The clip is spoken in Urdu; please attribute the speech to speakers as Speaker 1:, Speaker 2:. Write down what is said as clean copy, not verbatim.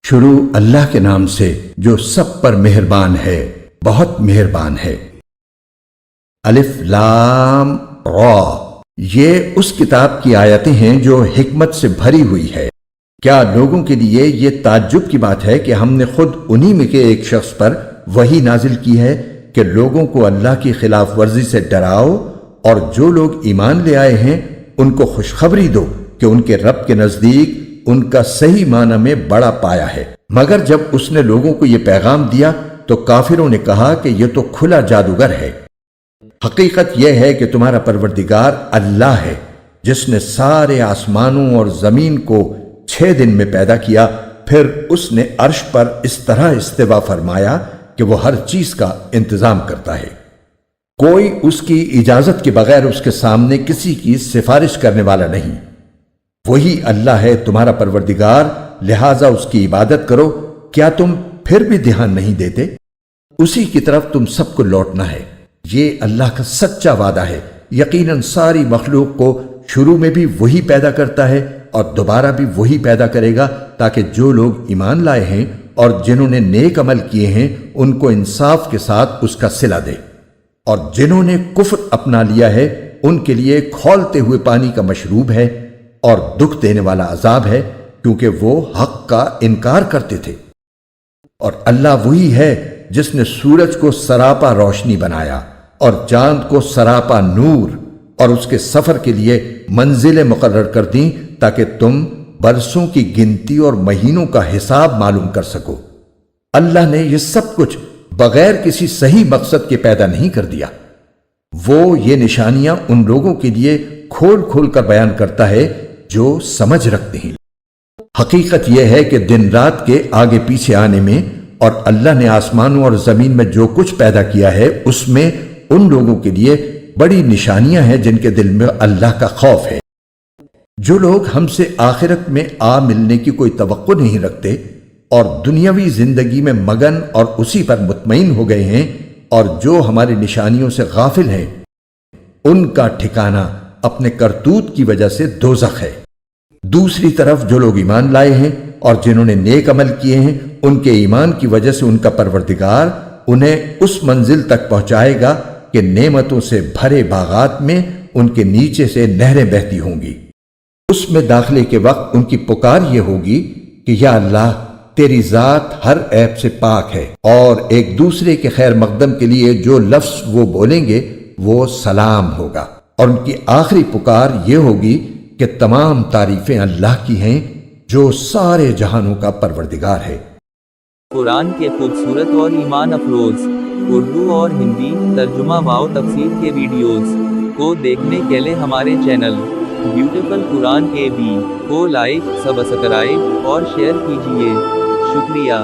Speaker 1: شروع اللہ کے نام سے جو سب پر مہربان ہے، بہت مہربان ہے۔ الف لام را، یہ اس کتاب کی آیتیں ہیں جو حکمت سے بھری ہوئی ہے۔ کیا لوگوں کے لیے یہ تعجب کی بات ہے کہ ہم نے خود انہی میں کے ایک شخص پر وحی نازل کی ہے کہ لوگوں کو اللہ کی خلاف ورزی سے ڈراؤ، اور جو لوگ ایمان لے آئے ہیں ان کو خوشخبری دو کہ ان کے رب کے نزدیک ان کا صحیح معنی میں بڑا پایا ہے۔ مگر جب اس نے لوگوں کو یہ پیغام دیا تو کافروں نے کہا کہ یہ تو کھلا جادوگر ہے۔ حقیقت یہ ہے کہ تمہارا پروردگار اللہ ہے، جس نے سارے آسمانوں اور زمین کو 6 دن میں پیدا کیا، پھر اس نے عرش پر اس طرح استوا فرمایا کہ وہ ہر چیز کا انتظام کرتا ہے۔ کوئی اس کی اجازت کے بغیر اس کے سامنے کسی کی سفارش کرنے والا نہیں۔ وہی اللہ ہے تمہارا پروردگار، لہٰذا اس کی عبادت کرو۔ کیا تم پھر بھی دھیان نہیں دیتے؟ اسی کی طرف تم سب کو لوٹنا ہے۔ یہ اللہ کا سچا وعدہ ہے۔ یقیناً ساری مخلوق کو شروع میں بھی وہی پیدا کرتا ہے اور دوبارہ بھی وہی پیدا کرے گا، تاکہ جو لوگ ایمان لائے ہیں اور جنہوں نے نیک عمل کیے ہیں ان کو انصاف کے ساتھ اس کا صلہ دے، اور جنہوں نے کفر اپنا لیا ہے ان کے لیے کھولتے ہوئے پانی کا مشروب ہے اور دکھ دینے والا عذاب ہے، کیونکہ وہ حق کا انکار کرتے تھے۔ اور اللہ وہی ہے جس نے سورج کو سراپا روشنی بنایا اور چاند کو سراپا نور، اور اس کے سفر کے لیے منزلیں مقرر کر دیں تاکہ تم برسوں کی گنتی اور مہینوں کا حساب معلوم کر سکو۔ اللہ نے یہ سب کچھ بغیر کسی صحیح مقصد کے پیدا نہیں کر دیا۔ وہ یہ نشانیاں ان لوگوں کے لیے کھول کھول کر بیان کرتا ہے جو سمجھ رکھتے ہیں۔ حقیقت یہ ہے کہ دن رات کے آگے پیچھے آنے میں اور اللہ نے آسمانوں اور زمین میں جو کچھ پیدا کیا ہے اس میں ان لوگوں کے لیے بڑی نشانیاں ہیں جن کے دل میں اللہ کا خوف ہے۔ جو لوگ ہم سے آخرت میں آ ملنے کی کوئی توقع نہیں رکھتے اور دنیاوی زندگی میں مگن اور اسی پر مطمئن ہو گئے ہیں، اور جو ہماری نشانیوں سے غافل ہیں، ان کا ٹھکانہ اپنے کرتوت کی وجہ سے دوزخ ہے۔ دوسری طرف جو لوگ ایمان لائے ہیں اور جنہوں نے نیک عمل کیے ہیں، ان کے ایمان کی وجہ سے ان کا پروردگار انہیں اس منزل تک پہنچائے گا کہ نعمتوں سے بھرے باغات میں ان کے نیچے سے نہریں بہتی ہوں گی۔ اس میں داخلے کے وقت ان کی پکار یہ ہوگی کہ یا اللہ، تیری ذات ہر عیب سے پاک ہے، اور ایک دوسرے کے خیر مقدم کے لیے جو لفظ وہ بولیں گے وہ سلام ہوگا، اور ان کی آخری پکار یہ ہوگی کہ تمام تعریفیں اللہ کی ہیں جو سارے جہانوں کا پروردگار ہے۔
Speaker 2: قرآن کے خوبصورت اور ایمان افروز اردو اور ہندی ترجمہ و تفسیر کے ویڈیوز کو دیکھنے کے لیے ہمارے چینل بیوٹیفل قرآن کے بھی کو لائک، سبسکرائب اور شیئر کیجیے۔ شکریہ۔